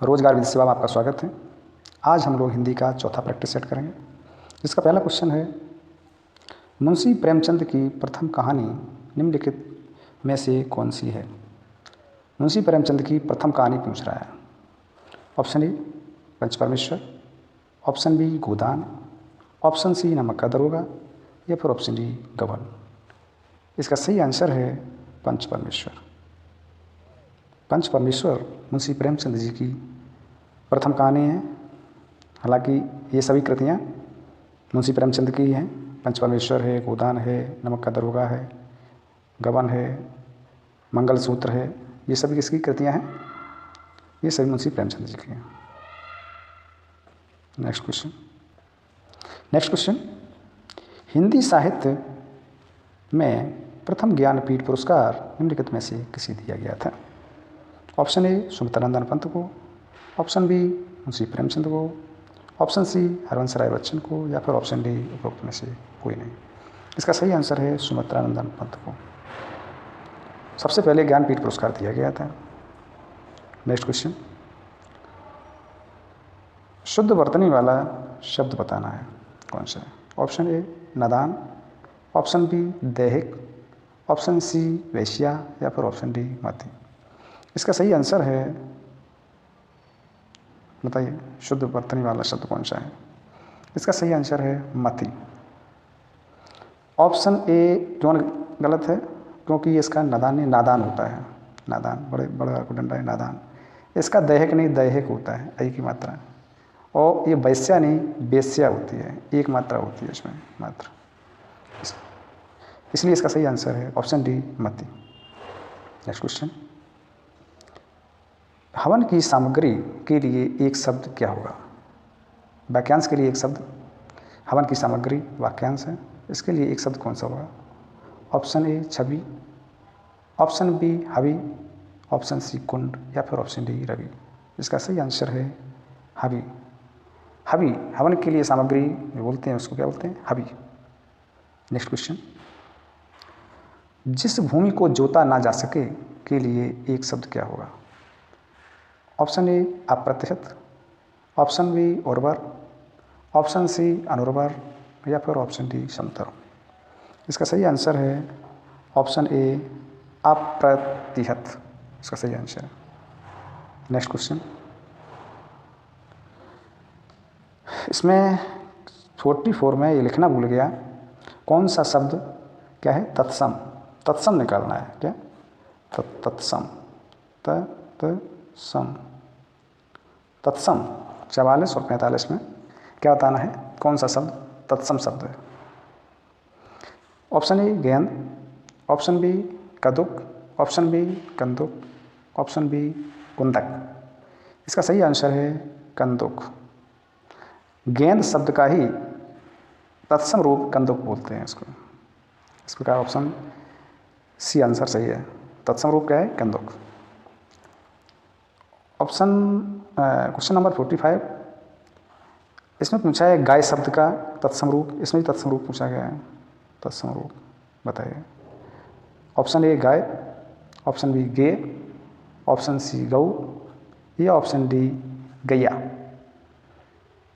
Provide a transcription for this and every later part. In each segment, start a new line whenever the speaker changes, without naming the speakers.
रोजगार विधि सेवा में आपका स्वागत है। आज हम लोग हिंदी का चौथा प्रैक्टिस सेट करेंगे, जिसका पहला क्वेश्चन है, मुंशी प्रेमचंद की प्रथम कहानी निम्नलिखित में से कौन सी है। मुंशी प्रेमचंद की प्रथम कहानी पूछ रहा है। Option A Panch Parmeshwar, option B Godan, option C Namak ka दरोगा या फिर ऑप्शन डी गबन। इसका सही आंसर है पंचपरमेश्वर। पंचपरमेश्वर मुंशी प्रेमचंद जी की प्रथम कहानी है। हालांकि ये सभी कृतियाँ मुंशी प्रेमचंद की हैं। पंचपरमेश्वर है, गोदान है, नमक का दरोगा है, गबन है, मंगलसूत्र है, ये सभी किसकी कृतियाँ हैं? ये सभी मुंशी प्रेमचंद जी की हैं। नेक्स्ट क्वेश्चन, हिंदी साहित्य में प्रथम ज्ञानपीठ पुरस्कार निम्नलिखित में से किसे दिया गया था। ऑप्शन ए सुमित्रानंदन पंत को, ऑप्शन बी मुंशी प्रेमचंद को, ऑप्शन सी हरवंश राय बच्चन को या फिर ऑप्शन डी उपरोक्त में से कोई नहीं। इसका सही आंसर है सुमित्रानंदन पंत को। सबसे पहले ज्ञानपीठ पुरस्कार दिया गया था। नेक्स्ट क्वेश्चन, शुद्ध वर्तनी वाला शब्द बताना है, कौन सा है। ऑप्शन ए नादान, ऑप्शन बी दैहिक, ऑप्शन सी वेश्या या फिर ऑप्शन डी मति। इसका सही आंसर है, बताइए, शुद्ध वर्तनी वाला शब्द कौन सा है। इसका सही आंसर है मति। ऑप्शन ए क्यों गलत है? क्योंकि इसका नादान होता है। नादान बड़े बड़ा डंडा है नादान। इसका दैहिक नहीं दैहिक होता है, ऐ की मात्रा। और ये वैश्या नहीं वेश्या होती है, एक मात्रा होती है इसमें मात्र। इसलिए इसका सही आंसर है ऑप्शन डी मति। नेक्स्ट क्वेश्चन, हवन की सामग्री के लिए एक शब्द क्या होगा। वाक्यांश के लिए एक शब्द, हवन की सामग्री वाक्यांश है, इसके लिए एक शब्द कौन सा होगा। ऑप्शन ए छवि, ऑप्शन बी हवि, ऑप्शन सी कुंड या फिर ऑप्शन डी रवि। इसका सही आंसर है हवि। हवि हवन के लिए सामग्री जो बोलते हैं उसको क्या बोलते हैं, हवि। नेक्स्ट क्वेश्चन, जिस भूमि को जोता ना जा सके के लिए एक शब्द क्या होगा। ऑप्शन ए अप्रतिशत, ऑप्शन बी उर्वर, ऑप्शन सी अनुर्वर या फिर ऑप्शन डी समतल। इसका सही आंसर है ऑप्शन ए अप्रतिशत, इसका सही आंसर है। नेक्स्ट क्वेश्चन, इसमें 44 में ये लिखना भूल गया, कौन सा शब्द क्या है, तत्सम। तत्सम निकालना है क्या, तत्सम, तत्सम, तत्सम 44 और 45 में क्या बताना है, कौन सा शब्द तत्सम शब्द है। ऑप्शन ए गेंद, ऑप्शन बी कदुक, ऑप्शन बी कंदुक, ऑप्शन बी कुंदक। इसका सही आंसर है कंदुक। गेंद शब्द का ही तत्सम रूप कंदुक बोलते हैं इसको। इस प्रकार ऑप्शन सी आंसर सही है। तत्सम रूप क्या है, कंदुक। क्वेश्चन नंबर 45, इसमें पूछा है गाय शब्द का तत्सम रूप। इसमें भी तत्सम रूप पूछा गया है। तत्सम रूप बताइए। ऑप्शन ए गाय, ऑप्शन बी गे, ऑप्शन सी गौ या ऑप्शन डी गैया।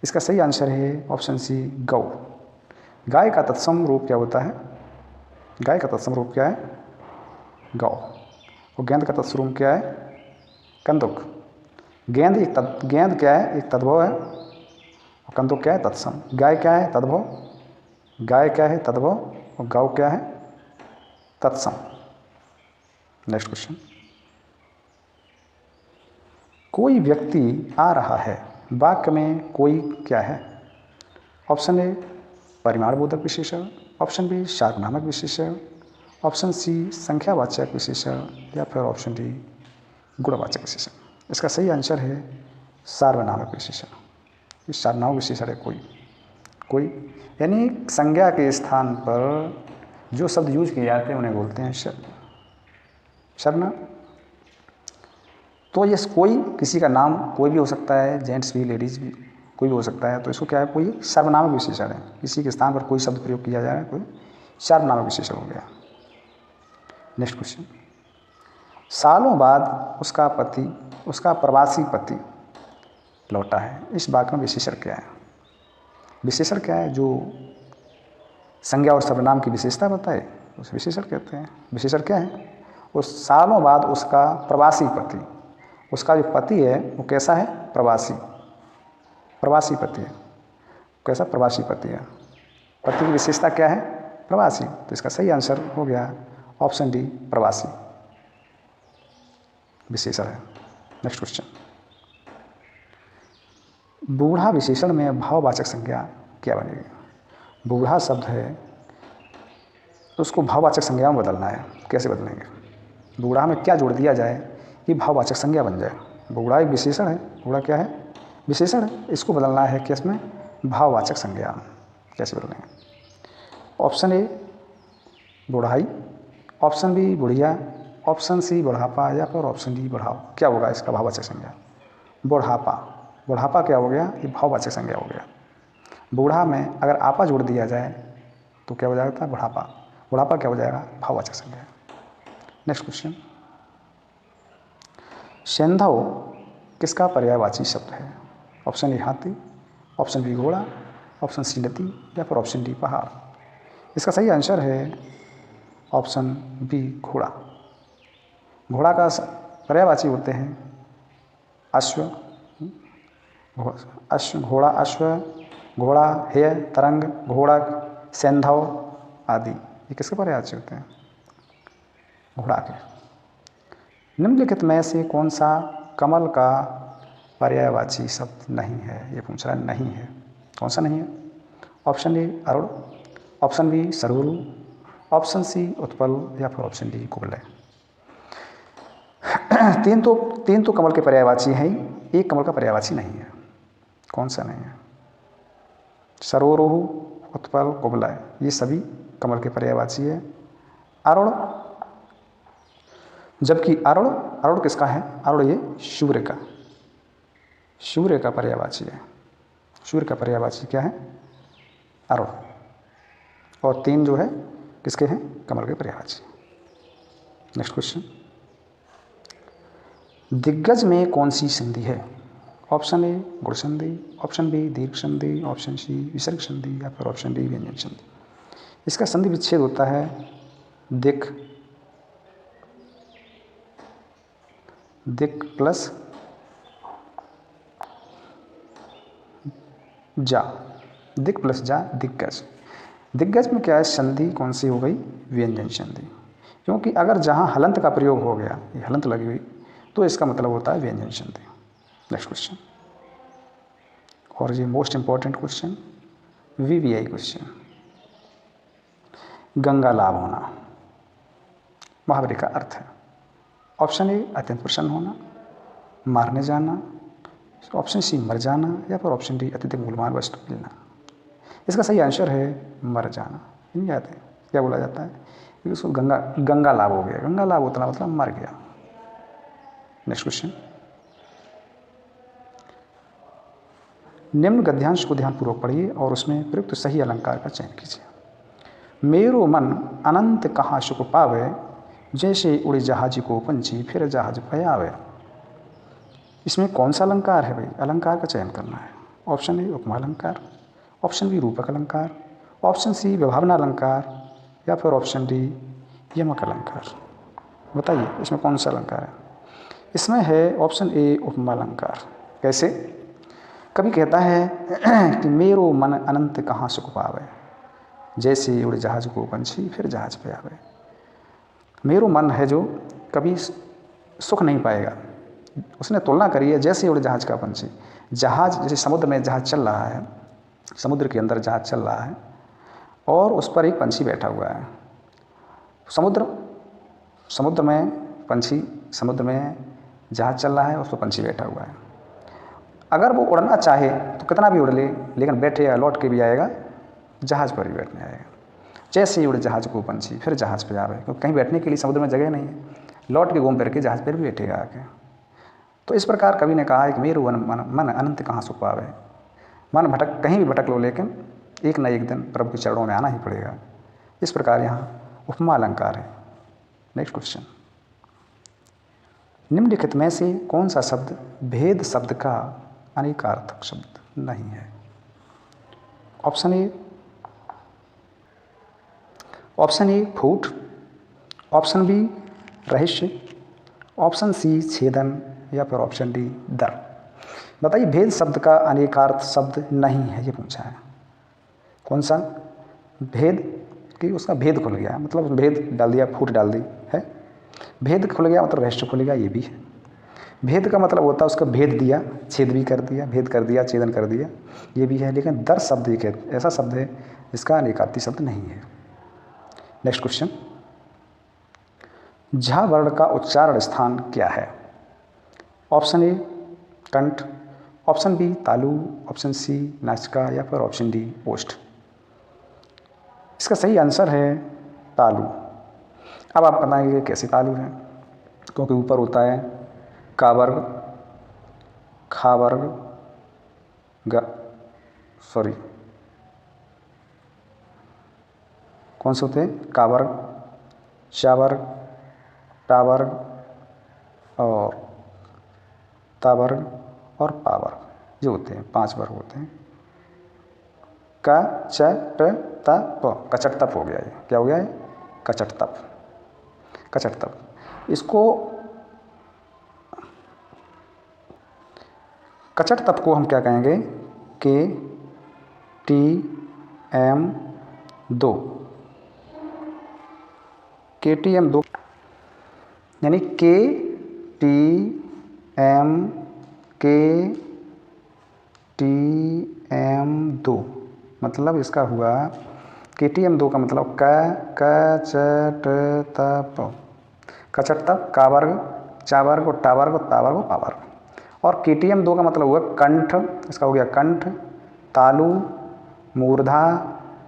इसका सही आंसर है ऑप्शन सी गौ। गाय का तत्सम रूप क्या होता है, गाय का तत्सम रूप क्या है, गौ। और गेंद का तत्सम रूप क्या है, कंदुक। गेंद क्या है, एक तद्भव है, और कंदुक क्या है, तत्सम। गाय क्या है, तद्भव। गाय क्या है, तद्भव, और गौ क्या है, तत्सम। नेक्स्ट क्वेश्चन, कोई व्यक्ति आ रहा है, वाक्य में कोई क्या है। ऑप्शन ए परिमाणबोधक विशेषण, ऑप्शन बी सार्वनामक विशेषण, ऑप्शन सी संख्यावाचक विशेषण या फिर ऑप्शन डी गुणवाचक विशेषण। इसका सही आंसर है सार्वनामक विशेषण। ये सार्वनामक विशेषण है कोई, यानी संज्ञा के स्थान पर जो शब्द यूज किए जाते हैं उन्हें बोलते हैं सर्वनाम। तो ये कोई किसी का नाम कोई भी हो सकता है, जेंट्स भी लेडीज भी कोई भी हो सकता है, तो इसको क्या है, कोई सार्वनामक विशेषण है। किसी के स्थान पर कोई शब्द प्रयोग किया जा रहा है, कोई सार्वनामक विशेषण हो गया। नेक्स्ट क्वेश्चन, सालों बाद उसका प्रवासी पति लौटा है। इस वाक्य में विशेषण क्या है? विशेषण क्या है? जो संज्ञा और सर्वनाम की विशेषता बताए उसे विशेषण कहते हैं। विशेषण क्या है? उस सालों बाद उसका प्रवासी पति, उसका जो पति है वो कैसा है? प्रवासी, प्रवासी पति है। कैसा? प्रवासी पति है। पति की विशेषता क्या है? प्रवासी। तो इसका सही आंसर हो गया ऑप्शन डी, प्रवासी विशेषण है। नेक्स्ट क्वेश्चन, बूढ़ा विशेषण में भाववाचक संज्ञा क्या बनेगी? बूढ़ा शब्द है तो उसको भाववाचक संज्ञा में बदलना है। कैसे बदलेंगे? बूढ़ा में क्या जोड़ दिया जाए कि भाववाचक संज्ञा बन जाए? बूढ़ा एक विशेषण है, बूढ़ा क्या है? विशेषण है। इसको बदलना है किस में? भाववाचक संज्ञा। कैसे बदलेंगे? ऑप्शन ए बुढ़ाई, ऑप्शन बी बुढ़िया, ऑप्शन सी बुढ़ापा या फिर ऑप्शन डी बुढ़ाओ। क्या होगा इसका भाववाचक संज्ञा? बुढ़ापा। बुढ़ापा क्या हो गया? ये भाववाचक संज्ञा हो गया। बूढ़ा में अगर आपा जोड़ दिया जाए तो क्या हो जाएगा? बुढ़ापा। बुढ़ापा क्या हो जाएगा? भाववाचक संज्ञा। नेक्स्ट क्वेश्चन, सेंधव किसका पर्यायवाची शब्द है? ऑप्शन ए हाथी, ऑप्शन बी घोड़ा, ऑप्शन सी नदी या फिर ऑप्शन डी पहाड़। इसका सही आंसर है ऑप्शन बी, घोड़ा। घोड़ा का पर्यायवाची होते हैं अश्व, अश्व, घोड़ा, अश्व, घोड़ा, हेय, तरंग, घोड़क, सेंधव आदि। ये किसके पर्यायवाची होते हैं? घोड़ा के। निम्नलिखित में से कौन सा कमल का पर्यायवाची शब्द नहीं है? ये पूछ रहा है, नहीं है। कौन सा नहीं है? ऑप्शन ए अरुण, ऑप्शन बी सरोरु, ऑप्शन सी उत्पल या फिर ऑप्शन डी कुबलय। तीन तो कमल के पर्यायवाची हैं, एक कमल का पर्यायवाची नहीं है। कौन सा नहीं है? सरोरुह, उत्पल, कुबलय, ये सभी कमल के पर्यायवाची है। अरुण, जबकि अरुण, अरुण किसका है? अरुण ये सूर्य का, सूर्य का पर्यायवाची है। सूर्य का पर्यायवाची क्या है? अरुण। और तीन जो है किसके हैं? कमल के पर्यायवाची। नेक्स्ट क्वेश्चन, दिग्गज में कौन सी संधि है? ऑप्शन ए गुण संधि, ऑप्शन बी दीर्घ संधि, ऑप्शन सी विसर्ग संधि या फिर ऑप्शन डी व्यंजन संधि। इसका संधि विच्छेद होता है दिक, दिक प्लस जा, दिक प्लस जा, दिग्गज। दिग्गज में क्या है? संधि कौन सी हो गई? व्यंजन संधि। क्योंकि अगर जहाँ हलंत का प्रयोग हो गया, ये हलंत लगी हुई, तो इसका मतलब होता है व्यंजन संधि। नेक्स्ट क्वेश्चन, और ये most important question, VVI question, Ganga लाभ होना मुहावरे का अर्थ है। ऑप्शन ए अत्यंत प्रसन्न होना, मारने जाना, ऑप्शन सी मर जाना या फिर ऑप्शन डी अत्यधिक मूल्यवान वस्तु मिलना। इसका सही आंसर है मर जाना। नहीं जाते क्या बोला जाता है? क्योंकि उसको गंगा लाभ हो गया। गंगा लाभ होता मतलब मर गया। नेक्स्ट क्वेश्चन, निम्न गद्यांश को ध्यानपूर्वक पढ़िए और उसमें प्रयुक्त सही अलंकार का चयन कीजिए। मेरो मन अनंत कहाँ सुख पावे, जैसे उड़े जहाज को पंछी फिर जहाज पे आवे। इसमें कौन सा अलंकार है भाई? अलंकार का चयन करना है। ऑप्शन ए उपमा अलंकार, ऑप्शन बी रूपक अलंकार, ऑप्शन सी विभावना अलंकार या फिर ऑप्शन डी यमक अलंकार। बताइए इसमें कौन सा अलंकार है? इसमें है ऑप्शन ए उपमा अलंकार। कैसे? कवि कहता है कि मेरो मन अनंत कहाँ सुख पावे, जैसे उड़े जहाज को पंछी फिर जहाज पे आवे। मेरो मन है जो कभी सुख नहीं पाएगा। उसने तुलना करी है जैसे उड़े जहाज का पंछी। जहाज जैसे समुद्र में जहाज चल रहा है, समुद्र के अंदर जहाज चल रहा है और उस पर एक पंछी बैठा हुआ है। समुद्र में पंछी, समुद्र में जहाज चल रहा है, उस पर पंछी बैठा हुआ है। अगर वो उड़ना चाहे तो कितना भी उड़ ले, लेकिन बैठेगा, लौट के भी आएगा, जहाज पर ही बैठने आएगा। जैसे ही उड़े जहाज को पंछी फिर जहाज पर आवे, क्योंकि कहीं बैठने के लिए समुद्र में जगह नहीं है, लौट के घूम फिर के जहाज पर भी बैठेगा आके। तो इस प्रकार कवि ने कहा है कि मेरो मन अनंत कहाँ सुख पावे। मन भटक, कहीं भी भटक लो, लेकिन एक न एक दिन प्रभु के चरणों में आना ही पड़ेगा। इस प्रकार यहाँ उपमा अलंकार है। नेक्स्ट क्वेश्चन, निम्नलिखित में से कौन सा शब्द भेद शब्द का अनेकार्थक शब्द नहीं है। ऑप्शन ए फूट, ऑप्शन बी रहस्य, ऑप्शन सी छेदन या फिर ऑप्शन डी दर। बताइए, भेद शब्द का अनेकार्थ शब्द नहीं है, ये पूछा है। कौन सा भेद कि उसका भेद खुल गया, मतलब भेद डाल दिया, फूट डाल दी है। भेद खुल गया मतलब रहस्य खुल गया, ये भी है। भेद का मतलब होता है उसका भेद दिया, छेद भी कर दिया, भेद कर दिया, छेदन कर दिया, ये भी है। लेकिन दर शब्द एक ऐसा शब्द है जिसका अनेकार्थी शब्द नहीं है। नेक्स्ट क्वेश्चन, झ वर्ण का उच्चारण स्थान क्या है? ऑप्शन ए कंठ, ऑप्शन बी तालु, ऑप्शन सी नासिका या फिर ऑप्शन डी ओष्ठ। इसका सही आंसर है तालु। अब आप बताएंगे कैसे तालु है, क्योंकि ऊपर होता है का वर्ग, खा वर्ग, कौन से होते हैं? का वर्ग, चा वर्ग, टा वर्ग और ता वर्ग और पा वर्ग, जो होते हैं 5 वर्ग होते हैं। का च ट ता प, कचट तप हो गया। ये क्या हो गया है? कचट तप, कचट तप। इसको कचट तप को हम क्या कहेंगे? के टी एम 2, के टी एम 2 यानी के टी एम, के टी एम 2 मतलब इसका हुआ के टी एम 2 का मतलब क च ट त प, कचट तप, का वर्ग, चा वर्ग और टा वर्ग और ता वर्ग और पा वर्ग। और के टी एम 2 का मतलब हुआ कंठ, इसका हो गया कंठ, तालु, मूर्धा,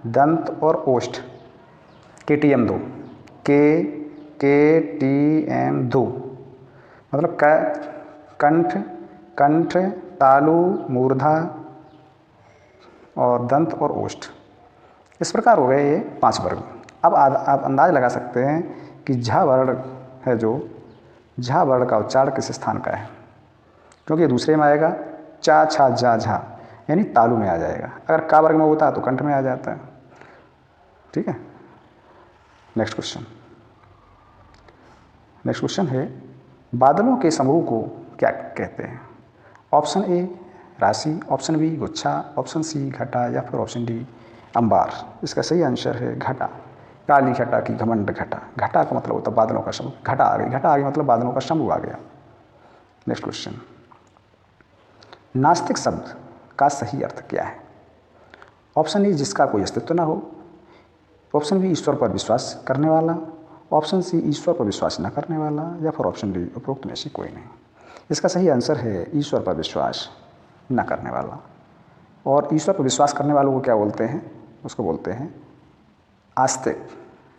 दंत और ओष्ठ। के टी एम 2, के टी एम 2 मतलब कंठ, कंठ, तालु, मूर्धा और दंत और ओष्ठ। इस प्रकार हो गए ये 5 वर्ग। अब आप अंदाज लगा सकते हैं कि झ वर्ण है, जो झ वर्ण का उच्चारण किस स्थान का है, क्योंकि ये दूसरे में आएगा। चा छा जा झा यानी तालु में आ जाएगा। अगर का वर्ग में होता तो कंठ में आ जाता है। ठीक है। नेक्स्ट क्वेश्चन है, बादलों के समूह को क्या कहते हैं? ऑप्शन ए राशि, ऑप्शन बी गुच्छा, ऑप्शन सी घटा या फिर ऑप्शन डी अंबार। इसका सही आंसर है घटा। काली घटा की घमंड घटा। घटा का मतलब होता है बादलों का समूह। घटा आ गई, घटा आ गई मतलब बादलों का समूह आ गया। नेक्स्ट क्वेश्चन, नास्तिक शब्द का सही अर्थ क्या है? ऑप्शन ए जिसका कोई अस्तित्व ना हो, ऑप्शन बी ईश्वर पर विश्वास करने वाला, ऑप्शन सी ईश्वर पर विश्वास न करने वाला या फिर ऑप्शन डी उपरोक्त में से कोई नहीं। इसका सही आंसर है ईश्वर पर विश्वास न करने वाला। और ईश्वर पर विश्वास करने वालों को क्या बोलते हैं? उसको बोलते हैं आस्तिक।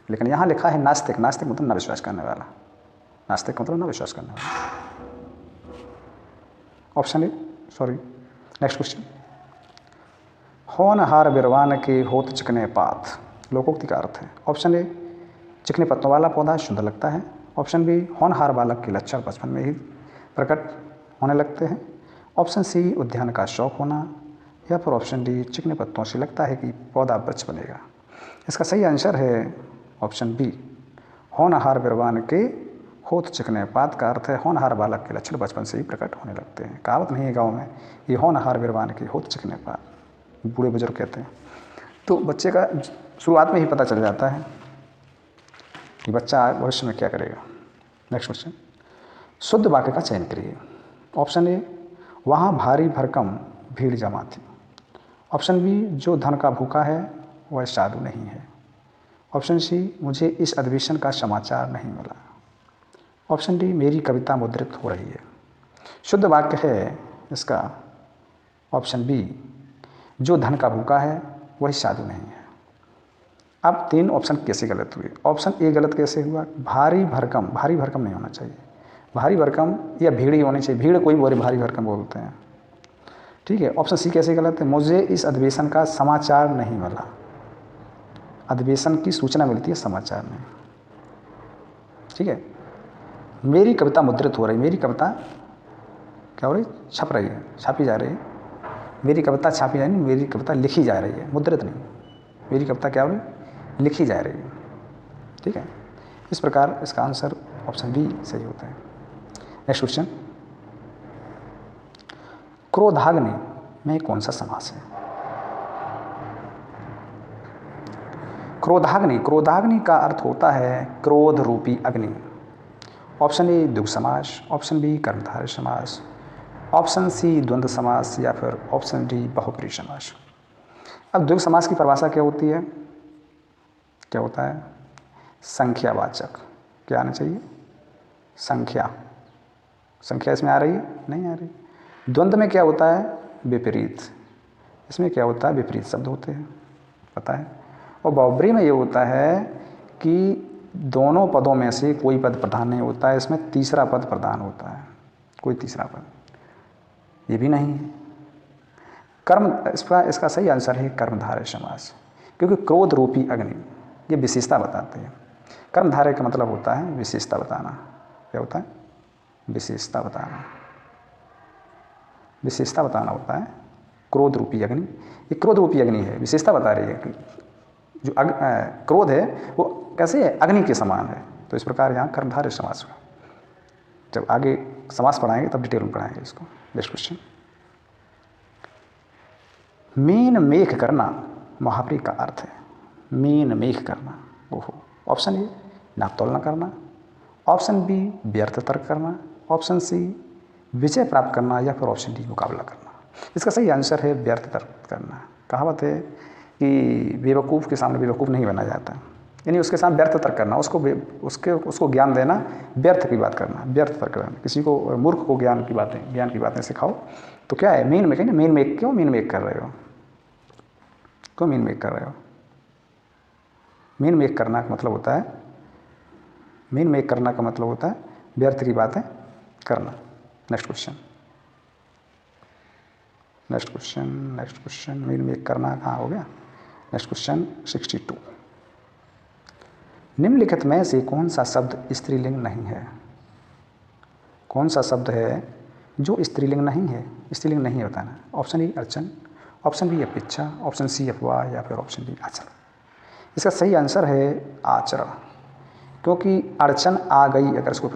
लेकिन यहाँ लिखा है नास्तिक। नास्तिक मतलब न विश्वास करने वाला। नास्तिक मतलब न विश्वास करने वाला। ऑप्शन ए नेक्स्ट क्वेश्चन, होनहार बिरवान के होत चिकने पात, लोकोक्ति का अर्थ है। ऑप्शन ए चिकने पत्तों वाला पौधा शुद्ध लगता है, ऑप्शन बी होनहार बालक के लक्षण बचपन में ही प्रकट होने लगते हैं, ऑप्शन सी उद्यान का शौक होना, या फिर ऑप्शन डी चिकने पत्तों से लगता है कि पौधा वृक्ष बनेगा। इसका सही आंसर है ऑप्शन बी होनहार बिरवान के होत चिकने पात का अर्थ है होनहार बालक के लक्षण बचपन से ही प्रकट होने लगते हैं। कहावत नहीं है गाँव में, ये होनहार बिरवान के होत चिकने पात, बूढ़े बुजुर्ग कहते हैं। तो बच्चे का शुरुआत में ही पता चल जाता है कि बच्चा भविष्य में क्या करेगा। नेक्स्ट क्वेश्चन, शुद्ध वाक्य का चयन करिए। ऑप्शन ए वहाँ भारी भरकम भीड़ जमा थी, ऑप्शन बी जो धन का भूखा है वह साधु नहीं है, ऑप्शन सी मुझे इस अधिवेशन का समाचार नहीं मिला, ऑप्शन डी मेरी कविता मुद्रित हो रही है। शुद्ध वाक्य है इसका ऑप्शन बी जो धन का भूखा है वही साधु नहीं है। अब 3 ऑप्शन कैसे गलत हुए? ऑप्शन ए गलत कैसे हुआ? भारी भरकम, भारी भरकम नहीं होना चाहिए, भारी भरकम या भीड़ ही होनी चाहिए। भीड़ कोई भारी भरकम बोलते हैं। ठीक है। ऑप्शन सी कैसे गलत है? मुझे इस अधिवेशन का समाचार नहीं मिला। अधिवेशन की सूचना मिलती है, समाचार नहीं। ठीक है। मेरी कविता मुद्रित हो रही, मेरी कविता क्या हो रही, छप रही है, छापी जा रही है। मेरी कविता छापी जा रही, मेरी कविता लिखी जा रही है, मुद्रित नहीं। मेरी कविता क्या हो रही, लिखी जा रही है। ठीक है, इस प्रकार इसका आंसर ऑप्शन बी सही होता है। नेक्स्ट क्वेश्चन, क्रोधाग्नि में कौन सा समास है? क्रोधाग्नि, क्रोधाग्नि का अर्थ होता है क्रोध रूपी अग्नि। ऑप्शन ए द्विगु समास, ऑप्शन बी कर्मधारय समास, ऑप्शन सी द्वंद्व समास या फिर ऑप्शन डी बहुब्रीहि समास। अब द्विगु समास की परिभाषा क्या होती है? क्या होता है? संख्यावाचक। क्या आना चाहिए? संख्या। संख्या इसमें आ रही है? नहीं आ रही। द्वंद्व में क्या होता है? विपरीत। इसमें क्या होता है? विपरीत शब्द होते हैं, पता है। और बहुब्रीहि में ये होता है कि दोनों पदों में से कोई पद प्रधान नहीं होता है, इसमें तीसरा पद प्रधान होता है, कोई तीसरा पद, ये भी नहीं है। कर्म, इसका सही आंसर है कर्मधारय समास, क्योंकि क्रोध रूपी अग्नि ये विशेषता बताते हैं। कर्मधारय का मतलब होता है विशेषता बताना। क्या होता है? विशेषता बताना। विशेषता बताना होता है क्रोध रूपी अग्नि। ये क्रोध रूपी अग्नि है, विशेषता बता रही है कि जो क्रोध है वो कैसे है? अग्नि के समान है। तो इस प्रकार यहाँ कर्मधारय समास हुआ। जब आगे समास पढ़ाएंगे तब डिटेल में पढ़ाएंगे इसको। नेक्स्ट क्वेश्चन, मीन मेघ करना मुहावरे का अर्थ है। मीन मेघ करना, ओहो। ऑप्शन ए नाप तोलना करना, ऑप्शन बी व्यर्थ तर्क करना, ऑप्शन सी विजय प्राप्त करना या फिर ऑप्शन डी मुकाबला करना। इसका सही आंसर है व्यर्थ तर्क करना। कहावत है कि बेवकूफ़ के सामने बेवकूफ़ नहीं बना जाता, यानी उसके सामने व्यर्थ तर्क करना, उसको ज्ञान देना, व्यर्थ की बात करना, व्यर्थ तर्क करना। किसी को, मूर्ख को ज्ञान की बातें सिखाओ तो क्या है? मीन मेक है ना। मीन मेक, क्यों मीन मेक कर रहे हो? क्यों मीन मेक कर रहे हो? मीन मेक करना का मतलब होता है, मीन मेक करना का मतलब होता है व्यर्थ की बातें करना। Next question, next question, next question. Mean make करना कहाँ हो गया? नेक्स्ट क्वेश्चन 62, निम्नलिखित में से कौन सा शब्द स्त्रीलिंग नहीं है? कौन सा शब्द है जो स्त्रीलिंग नहीं है? स्त्रीलिंग नहीं है बताना। ऑप्शन ए अर्चन, ऑप्शन बी अपेक्षा, ऑप्शन सी अफवाह या फिर ऑप्शन डी आचरण। इसका सही आंसर है आचरण, क्योंकि अड़चन आ गई, अगर इसको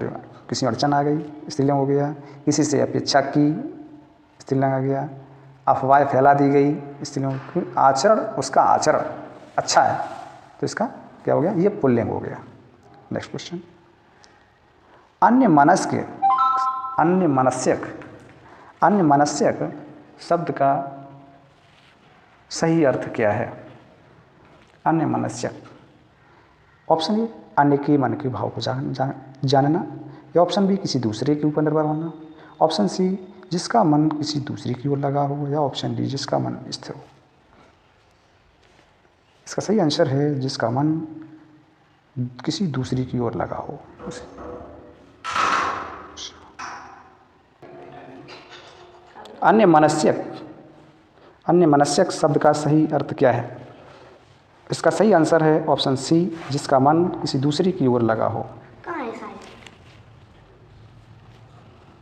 किसी अड़चन आ गई स्त्रीलिंग हो गया, किसी से अपेक्षा की स्त्रीलिंग आ गया, अफवाह फैला दी गई स्त्रीलिंग। आचरण, उसका आचरण अच्छा है तो इसका क्या हो गया? ये पुल्लिंग हो गया। नेक्स्ट क्वेश्चन, अन्य मनस्यक शब्द का सही अर्थ क्या है? अन्य मनस्यक। ऑप्शन ए अन्य के मन के भाव को जानना, या ऑप्शन बी किसी दूसरे के ऊपर निर्भर होना, ऑप्शन सी जिसका मन किसी दूसरे की ओर लगा हो, या ऑप्शन डी जिसका मन स्थिर हो। इसका सही आंसर है जिसका मन किसी दूसरी की ओर लगा हो। अन्य मनस्यक शब्द का सही अर्थ क्या है? इसका सही आंसर है ऑप्शन सी जिसका मन किसी दूसरी की ओर लगा हो।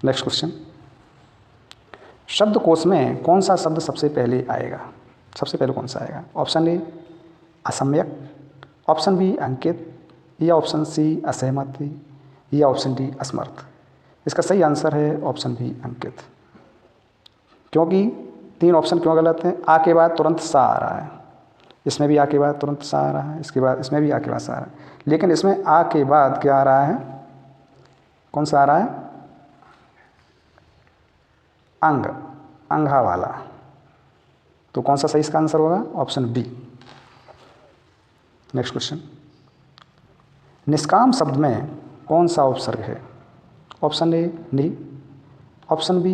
नेक्स्ट क्वेश्चन, शब्दकोश में कौन सा शब्द सबसे पहले आएगा? सबसे पहले कौन सा आएगा? ऑप्शन ए असम्यक, ऑप्शन बी अंकित, या ऑप्शन सी असहमति, या ऑप्शन डी असमर्थ। इसका सही आंसर है ऑप्शन बी अंकित, क्योंकि 3 ऑप्शन क्यों गलत हैं? आ के बाद तुरंत सा आ रहा है, इसमें भी आ के बाद तुरंत सा आ रहा है, इसके बाद इसमें भी आ के बाद सा आ रहा है, लेकिन इसमें आ के बाद क्या आ रहा है? कौन सा आ रहा है? अंग, अंघा वाला। तो कौन सा सही इसका आंसर होगा? Option B. नेक्स्ट क्वेश्चन, निष्काम शब्द में कौन सा उपसर्ग है? ऑप्शन ए नि, ऑप्शन बी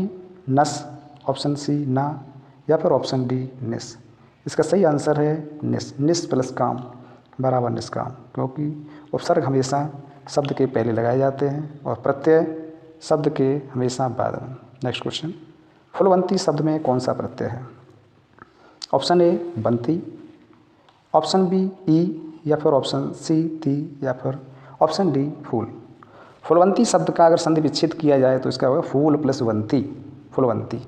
नस, ऑप्शन सी ना, या फिर ऑप्शन डी निस। इसका सही आंसर है निस। निस प्लस काम बराबर निष्काम, क्योंकि उपसर्ग हमेशा शब्द के पहले लगाए जाते हैं और प्रत्यय शब्द के हमेशा बाद में। नेक्स्ट क्वेश्चन, फुलवंती शब्द में कौन सा प्रत्यय है? ऑप्शन ए बंती, ऑप्शन बी ई, या फिर ऑप्शन सी ती, या फिर ऑप्शन डी फूल। फुलवंती शब्द का अगर संधि विच्छेद किया जाए तो इसका होगा फूल प्लस वंती। फूलवंती।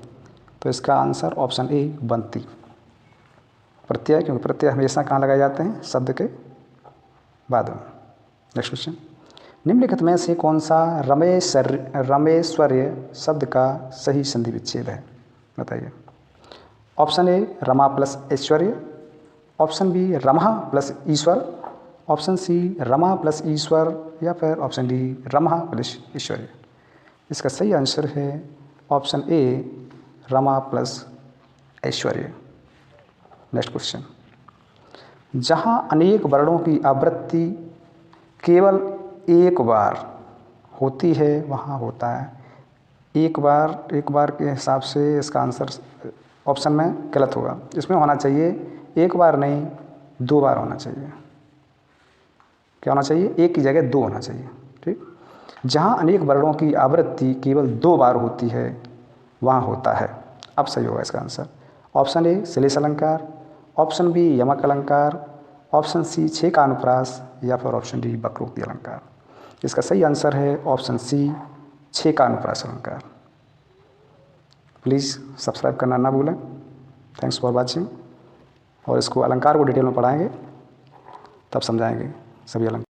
तो इसका आंसर ऑप्शन ए बंती। प्रत्यय, क्योंकि प्रत्यय हमेशा कहाँ लगाए जाते हैं? शब्द के बाद में। नेक्स्ट क्वेश्चन, निम्नलिखित में से कौन सा रमेश्वर्य शब्द का सही संधि विच्छेद है? बताइए। ऑप्शन ए रमा प्लस ऐश्वर्य, ऑप्शन बी रमा प्लस ईश्वर, ऑप्शन सी रमा प्लस ईश्वर, या फिर ऑप्शन डी रमा प्लस ऐश्वर्य। इसका सही आंसर है ऑप्शन ए रमा प्लस ऐश्वर्य। नेक्स्ट क्वेश्चन, जहाँ अनेक वर्णों की आवृत्ति केवल एक बार होती है वहाँ होता है एक बार के हिसाब से इसका आंसर ऑप्शन में गलत होगा। इसमें होना चाहिए एक बार नहीं, 2 बार होना चाहिए। क्या होना चाहिए? एक की जगह 2 होना चाहिए। ठीक। जहाँ अनेक वर्णों की आवृत्ति केवल 2 बार होती है वहाँ होता है। अब सही होगा इसका आंसर। ऑप्शन ए श्लेष अलंकार, ऑप्शन बी यमक अलंकार, ऑप्शन सी छेद का अनुप्रास, या फिर ऑप्शन डी वक्रोक्ति अलंकार। इसका सही आंसर है ऑप्शन सी छेद का अनुप्रास अलंकार। प्लीज़ सब्सक्राइब करना ना भूलें। Thanks for watching. और इसको अलंकार को डिटेल में पढ़ाएंगे, तब समझाएंगे सभी अलंकार।